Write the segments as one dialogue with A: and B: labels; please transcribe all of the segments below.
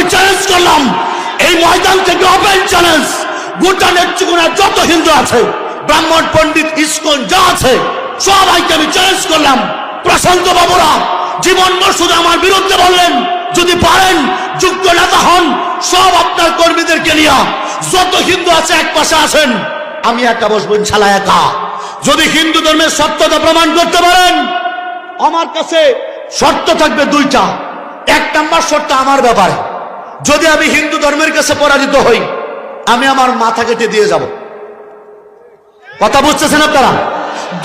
A: আমি চ্যালেঞ্জ করলাম, এই ময়দান থেকে ওপেন চ্যালেঞ্জ, গোটা নেত্রকোনার যত হিন্দু আছে, ব্রাহ্মণ পণ্ডিত ইসকন যা আছে, সবাইকে আমি চ্যালেঞ্জ করলাম। প্রশান্ত বাবুরা জীবন মরশুদে আমার বিরুদ্ধে বললেন, যদি পারেন যোগ্য নেতা হন, সব আপনার কর্মীদেরকে নিয়ে যত হিন্দু আছে এক পাশে আসেন, আমি একা বসবো ইনশাআল্লাহ একা। যদি হিন্দু ধর্মের সত্যতা প্রমাণ করতে পারেন, আমার কাছে শর্ত থাকবে দুইটা। এক নাম্বার শর্ত আমার ব্যাপারে, যদি আমি হিন্দু ধর্মের কাছে পরাজিত হই, আমি আমার মাথা কেটে দিয়ে যাব। কথা বুঝতেছেন আপনারা?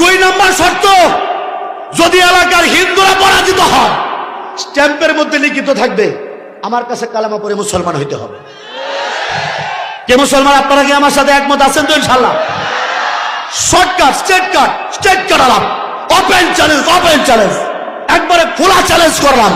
A: দুই নাম্বার শর্ত, যদি এলাকার হিন্দুরা পরাজিত হয়, স্ট্যাম্পের মধ্যে লিখিত থাকবে আমার কাছে কালেমা পড়ে মুসলমান হইতে হবে। কে মুসলমান? আপনারা কি আমার সাথে একমত আছেন তো? ইনশাআল্লাহ। শর্টকাট, স্ট্রেট কাট আলাপ, ওপেন চ্যালেঞ্জ, একবারে খোলা চ্যালেঞ্জ করলাম।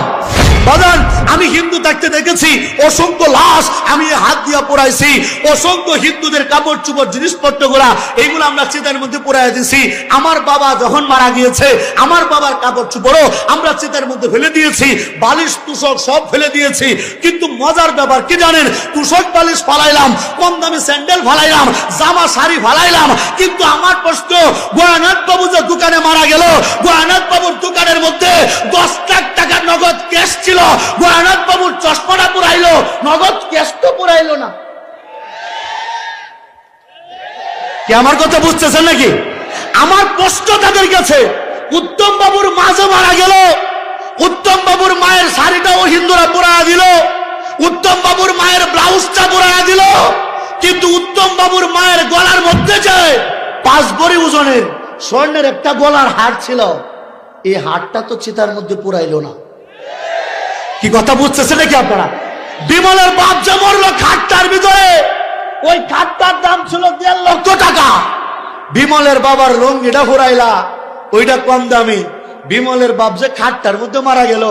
A: বাজান, আমি হিন্দু থাকতে দেখেছি অসংখ্য লাশ আমি হাত দিয়া পোড়াইছি, অসংখ্য হিন্দুদের কাপড় চুপড় জিনিসপত্র গুলা এইগুলো আমরা চিতার মধ্যে পোড়াই দিয়েছি। আমার বাবা যখন মারা গিয়েছে, আমার বাবার কাপড় চুপড়ও আমরা চিতার মধ্যে ফেলে দিয়েছি, বালিশ তুষক সব ফেলে দিয়েছি। কিন্তু মজার ব্যাপার কি জানেন? তুষক বালিশ ফালাইলাম, কম দামি স্যান্ডেল ফালাইলাম, জামা শাড়ি ফালাইলাম, কিন্তু আমার প্রশ্ন, গোয়ানাথ বাবু যে দোকানে মারা গেল, গোয়ানাথ বাবুর দোকানের মধ্যে 10 লাখ টাকা নগদ ক্যাশ ছিল, গোয়ানাথ বাবুর চশমাটা পুরাইলো, নগদ ক্যাশ তো পুরাইলো না। কি আমার কথা বুঝতেছেন নাকি? আমার প্রশ্ন তাদের কাছে, উত্তম বাবুর মা যে মারা গেল, উত্তম বাবুর মায়ের শাড়িটাও হিন্দুরা পুরাইয়া দিল, উত্তম বাবুর মায়ের ব্লাউজটা পুরাইয়া দিল, কিন্তু উত্তম বাবুর মায়ের গলার মধ্যে যে 5 ভরি ওজনের স্বর্ণের একটা গলার হার ছিল, এই হারটা তো চিতার মধ্যে পুরাইলো না। কি কথা বুঝতেছে নাকি আপনারা? বিমলের বাপ যে মরলো খাটটার ভিতরে, ওই খাটটার দাম ছিল 1.5 লক্ষ টাকা। বিমলের বাবার লঙ্গিটা ফুরাইলা, ওইটা কম দামি। বিমলের বাপ যে খাটটার মধ্যে মারা গেল,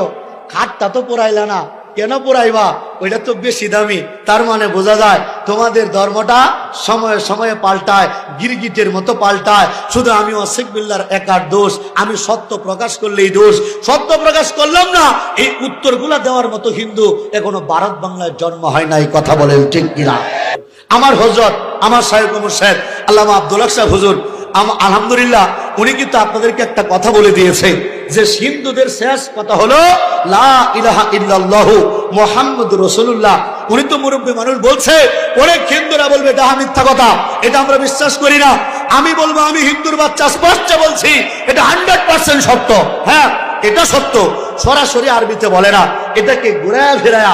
A: খাটটা তো পুরাইলা না, কেন পুরাইবা? ওইটা তো বেশি দামি। তার মানে বোঝা যায় তোমাদের ধর্মটা সময়ে সময়ে পাল্টায়, গিরগিটের মতো পাল্টায়। শুধু আমি অশেখ বিল্লার একার দোষ, আমি সত্য প্রকাশ করলেই দোষ। সত্য প্রকাশ করলাম না, এই উত্তরগুলা দেওয়ার মতো হিন্দু এখনো ভারত বাংলায় জন্ম হয় নাই। কথা বলেন ঠিক কিনা? আমার হযরত, আমার শায়খ মুর্শিদ আল্লামা আব্দুল হক সাহেব হুজুর, আলহামদুলিল্লাহ, উনি কিন্তু আপনাদেরকে একটা কথা বলে দিয়েছে যে হিন্দুদের শেষ কথা হলো লা ইলাহা ইল্লাল্লাহু মুহাম্মাদুর রাসূলুল্লাহ। উনি তো মুরব্বী মানুষ, বলছে অনেক হিন্দুরা বলবে এটা মিথ্যা কথা, এটা আমরা বিশ্বাস করি না। আমি বলবো, আমি হিন্দুর বাচ্চা, স্পষ্ট বলছি এটা 100% সত্য। হ্যাঁ, এটা সত্য, সরাসরি আরবিতে বলে না, এটাকে ঘুরায়া ফেরায়া